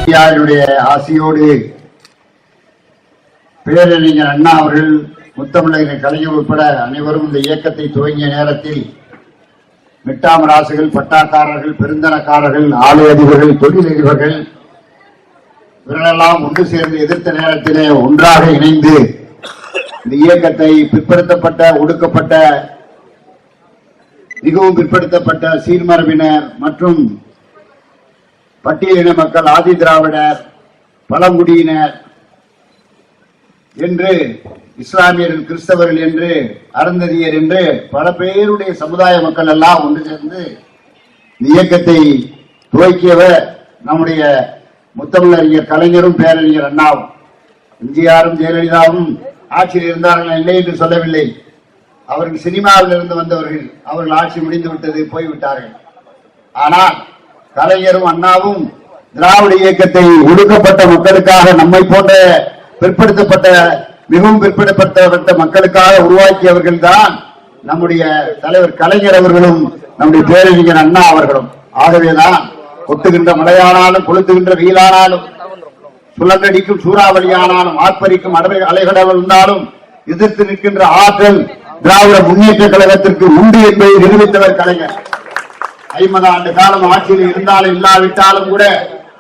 ஆசியோடு பேரறிஞர் அண்ணா அவர்கள், முத்தமிழர் கலைஞர் உட்பட அனைவரும் இந்த இயக்கத்தை துவங்கிய நேரத்தில் மிட்டாமராசுகள், பட்டாக்காரர்கள், பெருந்தனக்காரர்கள், ஆலை அதிபர்கள், தொழிலதிபர்கள் இவர்களெல்லாம் ஒன்று சேர்ந்து எதிர்த்த நேரத்திலே ஒன்றாக இணைந்து இந்த இயக்கத்தை பிற்படுத்தப்பட்ட, ஒடுக்கப்பட்ட, மிகவும் பிற்படுத்தப்பட்ட சீர்மரபினர் மற்றும் பட்டியலின மக்கள், ஆதி திராவிடர், பழங்குடியினர் என்று, இஸ்லாமியர்கள், கிறிஸ்தவர்கள் என்று, அருந்ததியர் என்று பல பேருடைய சமுதாய மக்கள் எல்லாம் ஒன்று சேர்ந்து இயக்கத்தை துவக்கியவர் நம்முடைய முத்தமிழறிஞர் கலைஞரும் பேரறிஞர் அண்ணாவும். எம்ஜிஆரும் ஜெயலலிதாவும் ஆட்சியில் இருந்தார்கள் இல்லை என்று சொல்லவில்லை. அவர்கள் சினிமாவில் இருந்து வந்தவர்கள். அவர்கள் ஆட்சி முடிந்து விட்டது, போய்விட்டார்கள். ஆனால் கலைஞரும் அண்ணாவும் திராவிட இயக்கத்தை ஒடுக்கப்பட்ட மக்களுக்காக, நம்மை போன்ற பிற்படுத்தப்பட்ட, மிகவும் பிற்படுத்தப்பட்ட மக்களுக்காக உருவாக்கியவர்கள் தான் நம்முடைய தலைவர் கலைஞர் அவர்களும் நம்முடைய பேரறிஞர் அண்ணா அவர்களும். ஆகவேதான் கொட்டுகின்ற மழையானாலும், கொளுத்துகின்ற வெயிலானாலும், சுழன்றடிக்கும் சூறாவளியானாலும், ஆர்ப்பரிக்கும் அலைகடல் இருந்தாலும் எதிர்த்து நிற்கின்ற ஆற்றல் திராவிட முன்னேற்ற கழகத்திற்கு உண்டு என்பதை நிரூபித்தவர் கலைஞர். 50 ஆண்டு காலம் ஆட்சியில் இருந்தாலும் இல்லாவிட்டாலும் கூட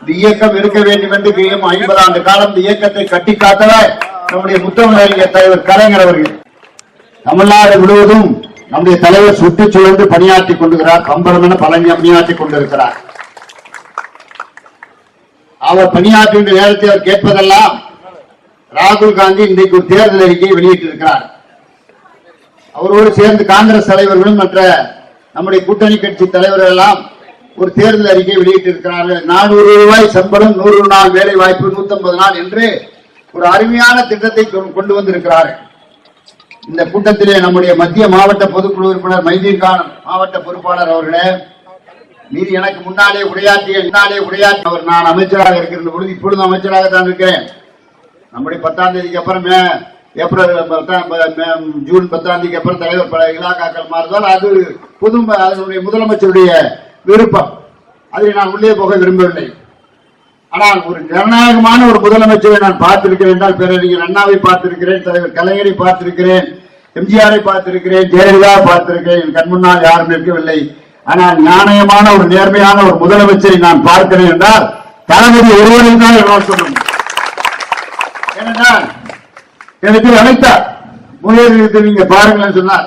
இந்த இயக்கம் இருக்க வேண்டும் என்று 50 ஆண்டு காலம் இந்த இயக்கத்தை கட்டி காத்தவர் நம்முடைய முத்தமிழறிஞர் தலைவர் கலைஞர் அவர்கள். தமிழ்நாடு முழுவதும் நம்முடைய தலைவர் சுற்றுச்சூழந்து பணியாற்றிக் கொண்டிருக்கிறார். கம்பரம் என பணியாற்றிக் கொண்டிருக்கிறார். அவர் பணியாற்றுகின்ற நேரத்தில் அவர் கேட்பதெல்லாம், ராகுல் காந்தி இன்றைக்கு ஒரு தேர்தல் அறிக்கையை வெளியிட்டிருக்கிறார். அவரோடு சேர்ந்து காங்கிரஸ் தலைவர்களும் மற்ற நம்முடைய கூட்டணி கட்சி தலைவர்கள் எல்லாம் ஒரு தேர்தல் அறிக்கை வெளியிட்டிருக்கிறார்கள். 400 ரூபாய் சம்பளம், 100 நாள் வேலை வாய்ப்பு, 150 நாள் என்று ஒரு அருமையான திட்டத்தை கொண்டு வந்திருக்கிறார்கள். இந்த கூட்டத்திலே நம்முடைய மத்திய மாவட்ட பொதுக்குழு உறுப்பினர் மைதீன் கான் மாவட்ட பொறுப்பாளர் அவர்களே, நீர் எனக்கு முன்னாலே உரையாற்றியவர். நான் அமைச்சராக இருக்கிற பொழுது, இப்பொழுது அமைச்சராகத்தான் இருக்கிறேன். நம்முடைய 10ஆம் தேதிக்கு அப்புறம் ஏப்ரல் ஜூன் 10ஆம் தேதிக்கு அப்புறம் தலைவர் பல இலாக்காக்கள் மாறுதால் அது அதனுடைய முதலமைச்சருடைய விருப்பம். அதை நான் உள்ளே போக விரும்பவில்லை. ஆனால் ஒரு ஜனநாயகமான ஒரு முதலமைச்சரை நான் பார்த்திருக்கிறேன் என்றால் பேரறிஞர் அண்ணாவை பார்த்திருக்கிறேன், தலைவர் கலைஞரை பார்த்திருக்கிறேன், எம்ஜிஆரை பார்த்திருக்கிறேன், ஜெயலலிதாவை பார்த்திருக்கிறேன். என் கண்முன்னால் யாரும் இருக்கவில்லை. ஆனால் நியாயமான ஒரு நேர்மையான ஒரு முதலமைச்சரை நான் பார்க்கிறேன் என்றால் தளபதி ஒருவரை தான் என்னால் சொல்ல முடியும். ஏனென்றால் எனக்கு அழைத்தார், முன்னேறி நீங்க பாருங்கள் சொன்னார்.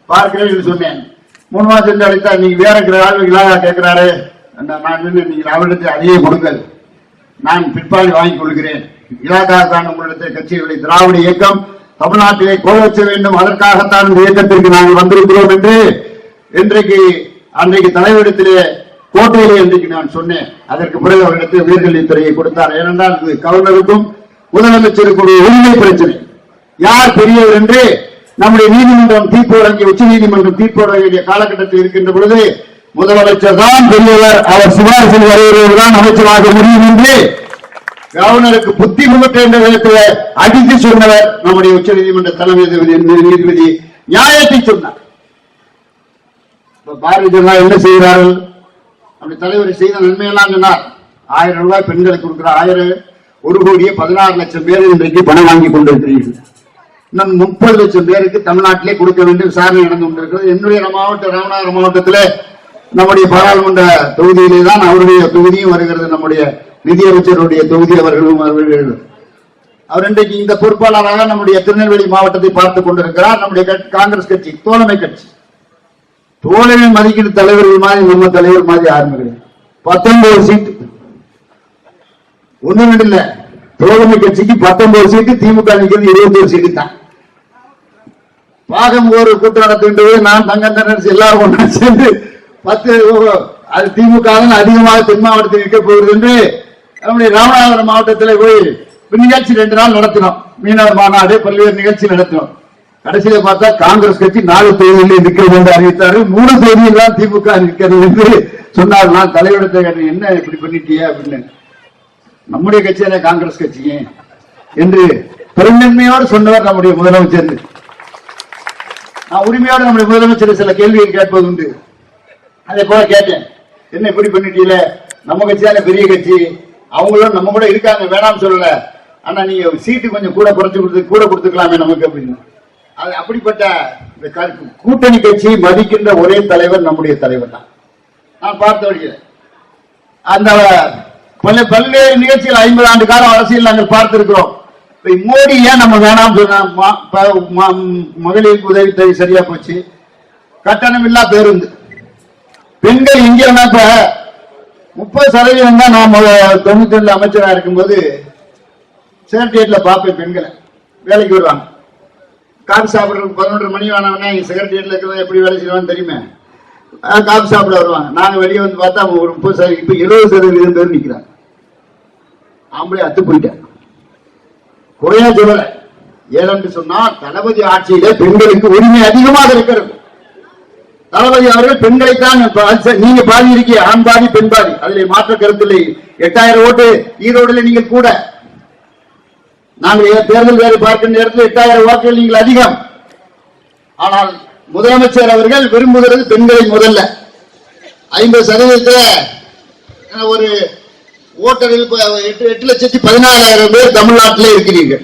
பார்க்கிறேன் என்று சொன்னேன். 3 மாதம் சென்று அழைத்தார். நீங்க வேற இலாகா கேட்கிறாரு. நான் நீங்க அவரிடத்தை அதையே கொடுங்கள், நான் பிற்பாடு வாங்கிக் கொள்கிறேன். இலாகா தான் உங்களிடத்தை கட்சிகளை திராவிட இயக்கம் தமிழ்நாட்டிலே கோவச்ச வேண்டும், அதற்காகத்தான் இந்த இயக்கத்திற்கு நாங்கள் வந்திருக்கிறோம் என்று அன்றைக்கு தலைவரிடத்திலே கோட்டையிலே இன்றைக்கு நான் சொன்னேன். அதற்கு பிறகு அவரிடத்தில் உயர்கல்வித்துறையை கொடுத்தார். ஏனென்றால் இது கவர்னருக்கும் முதலமைச்சருக்கு ஒரு உரிமை பிரச்சனை. யார் பெரியவர் என்று நம்முடைய நீதிமன்றம் தீர்ப்பு வழங்கிய, உச்ச நீதிமன்றம் தீர்ப்பு வழங்கிய காலகட்டத்தில் இருக்கின்ற பொழுது முதலமைச்சர் தான் பெரியவர், அவர் சிபாரிசில் வருகிறவர் தான் அமைச்சராக முடியும் என்று கவர்னருக்கு புத்தி முகற்ற என்ற விதத்தில் அடித்து சொன்னவர் நம்முடைய உச்ச நீதிமன்ற தலைமை நீதிபதி நியாயத்தை சொன்னார். பாரதிய ஜனதா என்ன செய்கிறார்கள்? நம்முடைய தலைவர் செய்த நன்மையெல்லாம் சொன்னார். 1000 ரூபாய் பெண்களுக்கு கொடுக்கிறார். 1,16,00,000 பேர் இன்றைக்கு பணம் வாங்கி கொண்டிருக்கிறீர்கள். இன்னும் 30 லட்சம் பேருக்கு தமிழ்நாட்டிலே கொடுக்க வேண்டும் விசாரணை நடந்து கொண்டிருக்கிறது. என்னுடைய மாவட்டம் ராமநாதபுரம் மாவட்டத்தில் நம்முடைய பாராளுமன்ற தொகுதியிலே தான் அவருடைய தொகுதியும் வருகிறது. நம்முடைய நிதியமைச்சருடைய தொகுதி அவர்களும் வருகிறது. அவர் இன்றைக்கு இந்த பொறுப்பாளராக நம்முடைய திருநெல்வேலி மாவட்டத்தை பார்த்துக் கொண்டிருக்கிறார். நம்முடைய காங்கிரஸ் கட்சி, தோழமை கட்சி, தோழமை மதிக்கிற தலைவர்கள் மாதிரி நம்ம தலைவர் மாதிரி யாருமே கிடையாது. 19 சீட்டு, 1 இல்ல, தோழமை கட்சிக்கு 19 சீட்டு, திமுக நிற்கிறது 21 சீட்டு தான். பாகம் ஒரு கூட்டம் நடத்துகின்றது. நான் தங்கத்தனரசு எல்லாரும் ஒன்றா சேர்ந்து 10 அது திமுக தான் அதிகமாக தென் மாவட்டத்தில் இருக்க போகிறது என்று நம்முடைய ராமநாதபுரம் மாவட்டத்தில் போய் நிகழ்ச்சி 2 நாள் நடத்தினோம். மீனவர் மாநாடு, பல்வேறு நிகழ்ச்சி நடத்தினோம். கடைசியில பார்த்தா காங்கிரஸ் கட்சி 4 தொகுதிகளில் நிற்கிறது என்று அறிவித்தார்கள். 3 தொகுதியில் தான் திமுக நிற்கிறது என்று சொன்னார். நான் தலைவரிடத்தை கேட்டேன், என்ன இப்படி பண்ணிட்டிய அப்படின்னு. நம்முடைய கட்சியான காங்கிரஸ் கட்சியே என்று பெருந்தன்மையோடு சொன்னவர் நம்முடைய முதலமைச்சர். நான் உரிமையோடு நம்முடைய முதலமைச்சர் சில கேள்விகள் கேட்பது உண்டு. அதை போல கேட்டேன், என்ன இப்படி பண்ணிட்டீங்களே, நம்ம கட்சியான பெரிய கட்சி, அவங்களும் நம்ம கூட இருக்காங்க, வேணாம்னு சொல்லல. ஆனா நீங்க சீட்டு கொஞ்சம் கூட கொடுத்துக்கலாமே நமக்கு அப்படின்னு. அது அப்படிப்பட்ட கூட்டணி கட்சி மதிக்கின்ற ஒரே தலைவர் நம்முடைய தலைவர் தான். நான் பார்த்த வழியில் அந்த பல்வேறு நிகழ்ச்சிகள் 50 ஆண்டு காலம் அரசியல் நாங்கள் பார்த்திருக்கிறோம். மோடி ஏன் நம்ம வேணாம் சொன்னா, மகளிருக்கு உதவி தொகை சரியா போச்சு, கட்டணம் இல்லா பேருந்து, பெண்கள் இங்க 30% தான். நான் 92 அமைச்சராக இருக்கும்போது செக்ரட்டரியேட்ல பார்ப்பேன், பெண்களை வேலைக்கு வருவாங்க. காபி சாப்பிடுறதுக்கு 11 மணி வேணாம்னா செக்ரட்டரியேட்ல இருக்கிறத எப்படி வேலை செய்வான்னு தெரியுமே, காபி சாப்பிட வருவாங்க. நாங்க வெளியே வந்து பார்த்தா ஒரு 30%, இப்ப 70% பேர் நிக்கிறாங்க. ஆம்பளை அத்து போயிட்டேன், குறையா சொல்லல. ஏனென்று சொன்னால் தளபதி ஆட்சியிலே பெண்களுக்கு உரிமை அதிகமாக இருக்கிறது. தளபதி அவர்கள் பெண்களைத்தான், நீங்க பாதி இருக்கீங்க, ஆண் பாதி பெண் பாதி, அதில் மாற்ற கருத்தில்லை. 8000 ஓட்டு ஈரோடுல நீங்கள் கூட, நாங்கள் தேர்தல் வேறு பார்க்கின்ற நேரத்தில் 8000 வாக்குகள் நீங்கள் அதிகம். ஆனால் முதலமைச்சர் அவர்கள் விரும்புகிறது பெண்களை முதல்ல. 50% ஒரு ஓட்டரில் 8,14,000 பேர் தமிழ்நாட்டிலே இருக்கிறீர்கள்.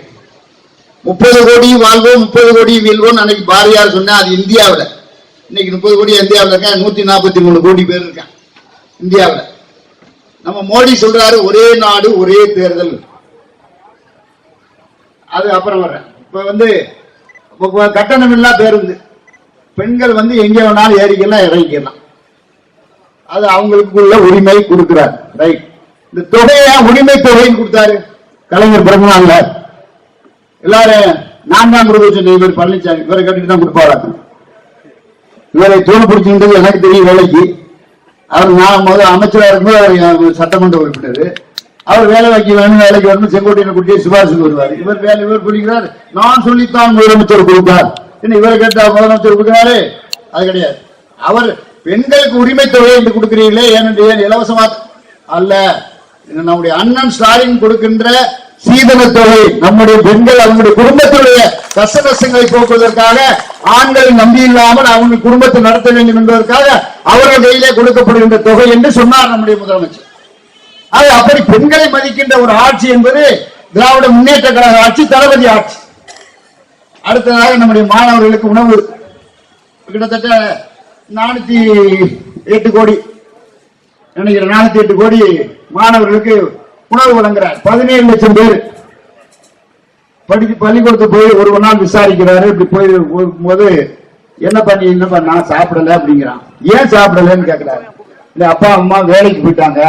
30 கோடி வாழ்வோம் 30 கோடி வீழ்வோம் அன்னைக்கு பாரதியார் சொன்னா, அது இந்தியாவில். இன்னைக்கு 30 கோடி இந்தியாவில் இருக்காங்க, 143 கோடி பேர் இருக்காங்க இந்தியாவில். நம்ம மோடி சொல்றாரு ஒரே நாடு ஒரே தேர்தல். அது அப்புறம் வர்றேன். இப்ப கட்டணம் இல்லா பேருந்து, பெண்கள் எங்க வேணாலும் ஏறிக்கலாம் இறங்கிக்கலாம், அது அவங்களுக்குள்ள உரிமை கொடுக்கிறார். ரைட். இந்த தொகையை உரிமை தொகைன்னு கொடுத்தாரு கலைஞர் பிறந்த நாள்ல. எல்லாரும் நான் தான் கொடுக்க சொன்னேன், இவர் பழனிசாமி இவரை கட்டிட்டு தான் கொடுப்பாரு. இவரை தோல் பிடிச்சின்றது எனக்கு தெரியும் வேலைக்கு. அவர் நான் முதல் அமைச்சராக இருக்கும்போது அவர் சட்டமன்ற உறுப்பினர். அவர் வேலை வைக்க வேணும், வேலைக்கு வரணும், செங்கோட்டையில கூட்டியே சிபாரிசுக்கு வருவார். இவர் பிடிக்கிறார், நான் சொல்லித்தான் முதலமைச்சர் கொடுப்பார். இவரை கேட்டா முதலமைச்சர் கொடுக்கிறாரு, அது கிடையாது. அவர் பெண்களுக்கு உரிமை தொகை என்று கொடுக்கிறீர்களே, ஏனென்று இலவசமா அல்ல, நம்முடைய அண்ணன் ஸ்டாலின் கொடுக்கின்ற சீதன தொகை நம்முடைய பெண்கள் அவங்களுடைய குடும்பத்தினுடைய கஷ்ட நஷ்டங்களை போக்குவதற்காக, ஆண்களை நம்பி இல்லாமல் அவங்க குடும்பத்தை நடத்த வேண்டும் என்பதற்காக அவர்கள் கையிலே கொடுக்கப்படுகின்ற தொகை என்று சொன்னார் நம்முடைய முதலமைச்சர். அது அப்படி பெண்களை மதிக்கின்ற ஒரு ஆட்சி என்பது திராவிட முன்னேற்ற கழக ஆட்சி, தளபதி ஆட்சி. அடுத்ததாக நம்முடைய மாணவர்களுக்கு உணவு கிட்டத்தட்ட 408 கோடி நினைக்கிறேன், 408 கோடி மாணவர்களுக்கு உணவு வழங்குறார். 17 லட்சம் பேர் பள்ளிக்கூடத்தை போய் ஒரு நாள் விசாரிக்கிறாரு. இப்படி போது என்னப்பா நான் சாப்பிடல அப்படிங்கிறான். ஏன் சாப்பிடலன்னு கேட்கிறாரு. இல்ல அப்பா அம்மா வேலைக்கு போயிட்டாங்க,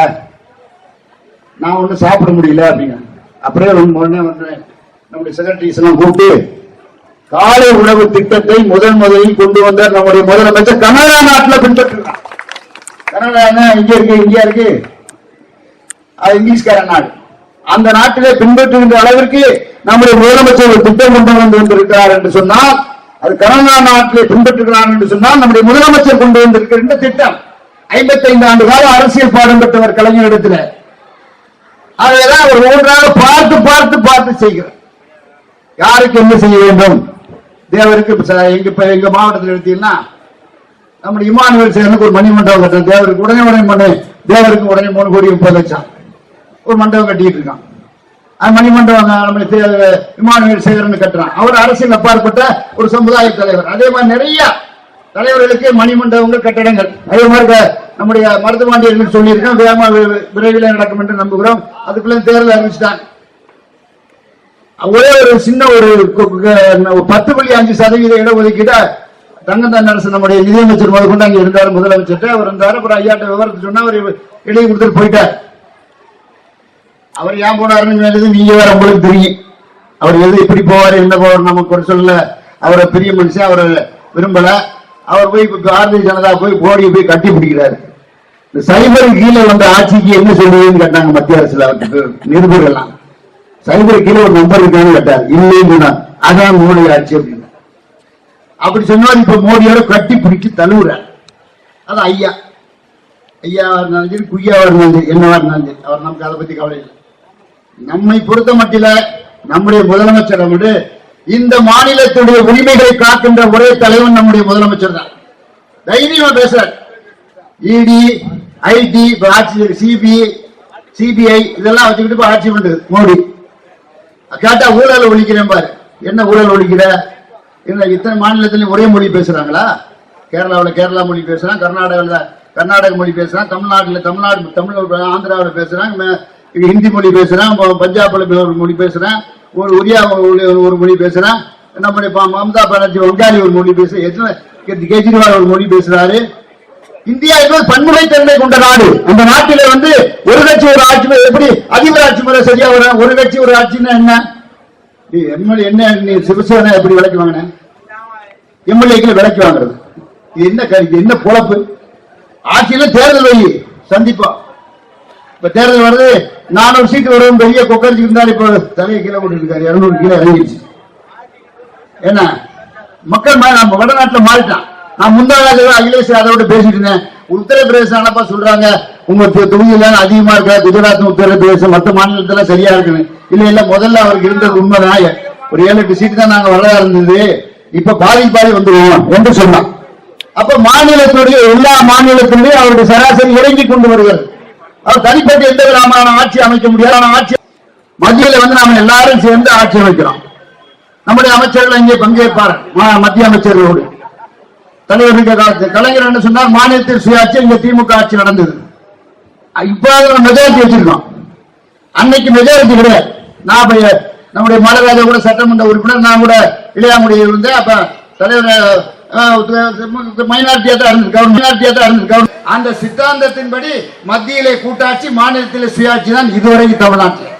நான் ஒன்னும் சாப்பிட முடியல அப்படிங்க. அப்படியே உடனே நம்முடைய செக்ரட்டரிஸ் எல்லாம் கூப்பிட்டு காலை உணவு திட்டத்தை முதலில் கொண்டு வந்த நம்முடைய முதலமைச்சர் கனடா நாட்டில் பின்பற்றுகிறார். கனடா இங்க இருக்கு, இந்தியா இருக்கு, அது இங்கிலீஷ்கார நாடு. அந்த நாட்டிலே பின்பற்றுகின்ற அளவிற்கு நம்முடைய முதலமைச்சர் ஒரு திட்டம் கொண்டு வந்திருக்கிறார் என்று சொன்னால், அது கனடா நாட்டிலே பின்பற்றுகிறார் என்று சொன்னால் நம்முடைய முதலமைச்சர் கொண்டு வந்திருக்கின்ற திட்டம் 55 ஆண்டு கால அரசியல் பாடம் பெற்றவர் கலைஞரிடத்தில். அதையெல்லாம் அவர் ஒன்றாக பார்த்து பார்த்து பார்த்து செய்கிறார். யாருக்கு என்ன செய்ய வேண்டும், தேவருக்கு. எங்க மாவட்டத்தில் எடுத்தீங்கன்னா நம்முடைய இமானுவேல் சேகனுக்கு ஒரு மணிமண்டபம் கட்டுற, தேவருக்கு உடனே பண்ணு, தேவருக்கு உடனே 3 கோடி 30 லட்சம் ஒரு மண்டபம் கட்டிட்டு இருக்கான். அது மணிமண்டபம் நம்ம இமானுவேல் சேகரன் கட்டுறான். அவர் அரசியல் அப்பாற்பட்ட ஒரு சமுதாய தலைவர். அதே மாதிரி நிறைய தலைவர்களுக்கு மணிமண்டபங்கள், கட்டடங்கள். அதே மாதிரி நம்முடைய மருத்துவமனைகள் சொல்லியிருக்கோம், விரைவில் நடக்கும் என்று நம்புகிறோம். அதுக்குள்ள தேர்தல் அறிவிச்சுட்டாங்க. ஒரே ஒரு சின்ன ஒரு 10.5% இடஒதுக்கீடு தங்கத்தான் அரசு நம்முடைய நிதியமைச்சர் முதற்கொண்டு அங்கே இருந்தார், முதலமைச்சர் அவர் இருந்தார். அப்புறம் ஐயாட்ட விவரத்தை சொன்னா அவர் இடையே கொடுத்துட்டு போயிட்டார். அவர் ஏன் போனாருன்னு நீங்க வேற உங்களுக்கு தெரியும். அவர் எது எப்படி போவார் என்ன போவார் நமக்கு ஒரு சொல்ல. அவரை பெரிய மனுஷன், அவரை விரும்பல. அவர் போய் பாரதிய ஜனதா போய் மோடியை போய் கட்டி பிடிக்கிறாரு. இந்த சைபர் கீழே வந்த ஆட்சிக்கு என்ன சொல்லுவதுன்னு கேட்டாங்க மத்திய அரசுல அவருக்கு நிருபர்கள்லாம். சைபர் கீழே ஒரு நம்பர் இருக்கான்னு கேட்டார். இல்லைன்னு அதான் மோடி ஆட்சி அப்படின்னு அப்படி சொன்னார். இப்ப மோடியோட கட்டி பிடிச்சு தழுவுறார். அது ஐயாவா இருந்தாலும் சரி, குய்யாவா இருந்தாலும் சரி, என்னவா இருந்தாலும் சரி, அவர் நமக்கு அதை பத்தி கவலை இல்லை. நம்மை பொறுத்த மட்டில நம்முடைய முதலமைச்சர் இந்த மாநிலத்துடைய உரிமைகளை காக்கின்ற ஒரே தலைவன் நம்முடைய முதலமைச்சர் தான். தைரியமா பேசுறார். இடி, ஐடி, சிபிஐ, சிபிஐ இதெல்லாம் வச்சுக்கிட்டு போய் ஆட்சி பண்ணுது மோடி. கேட்டா ஊழல் ஒழிக்கிறேன் பாரு. என்ன ஊழல் ஒழிக்கிற? என்ன இத்தனை மாநிலத்திலையும் ஒரே மொழி பேசுறாங்களா? கேரளாவில் கேரளா மொழி பேசுறான், கர்நாடகாவில் கர்நாடக மொழி பேசுறான், தமிழ்நாட்டில் தமிழ் ஆந்திராவில் பேசுறான், ஹிந்தி மொழி பேசுறான், பஞ்சாப்ல ஒரு மொழி பேசுறான், ஒரு ஒரியா ஒரு மொழி பேசுறான், நம்முடைய மம்தா பானர்ஜி வங்காளி ஒரு மொழி பேசுற, கெஜ்ரிவால் ஒரு மொழி பேசுறாரு. இந்தியா என்பது பன்முறை தன்மை கொண்ட நாடு. அந்த நாட்டில ஒரு கட்சி ஒரு ஆட்சி எப்படி அதிபர் ஆட்சி முறை சரியா வரும்? ஒரு கட்சி ஒரு ஆட்சின்னா என்ன? எம்எல்ஏ என்ன நீ சிவசேனா எப்படி விலைக்கு வாங்கின? எம்எல்ஏக்களை விலைக்கு வாங்குறது என்ன பொழப்பு? ஆட்சியில தேர்தல் வை சந்திப்போம். இப்ப தேர்தல் வருது, 400 சீட்டு வரும். பெரிய கொக்கரிச்சு இருந்தாரு, இப்ப தலையை கீழே போட்டு இருக்காரு, 200 கீழே இறங்கிடுச்சு. என்ன மக்கள் நம்ம வடநாட்டில் மாறிட்டான். நான் முந்தாள் அகிலேஷ் யாதவோட பேசிட்டு இருந்தேன். உத்தரப்பிரதேசம் ஆனப்பா சொல்றாங்க உங்க தொகுதியில அதிகமா இருக்க, குஜராத் உத்தரப்பிரதேசம் மற்ற மாநிலத்துல சரியா இருக்குன்னு. இல்ல முதல்ல அவருக்கு இருந்தது உண்மைதான். ஒரு 7-8 சீட்டு தான் நாங்க வர இருந்தது, இப்ப பாதி வந்துடுவோம் என்று சொன்னான். அப்ப மாநிலத்துடைய எல்லா மாநிலத்திலையும் அவருடைய சராசரி இறங்கி கொண்டு வருகிறது. அவர் தனிப்பட்ட எந்த விதமான ஆட்சி அமைக்க முடியாத ஆட்சி மத்தியில நாம எல்லாரும் சேர்ந்து ஆட்சி அமைக்கிறோம். நம்முடைய அமைச்சர்கள் இங்கே பங்கேற்பார். மத்திய அமைச்சர்களோடு தலைவர் கலைஞர் என்ன சொன்னார்? மாநிலத்தில் சுயாட்சி, இங்க திமுக ஆட்சி நடந்தது. இப்ப மெஜாரிட்டி வச்சிருக்கோம், அன்னைக்கு மெஜாரிட்டி கிடையாது. நான் நம்முடைய மலராஜா கூட சட்டமன்ற உறுப்பினர், நான் கூட இளையாமுடியில் இருந்தேன். அப்ப தலைவர் மைனாரிட்டியா தான் இருந்திருக்காரு. அந்த சித்தாந்தத்தின்படி மத்தியிலே கூட்டாட்சி, மாநிலத்திலே சுயாட்சி தான் இதுவரைக்கும் தமிழ்நாட்டில்.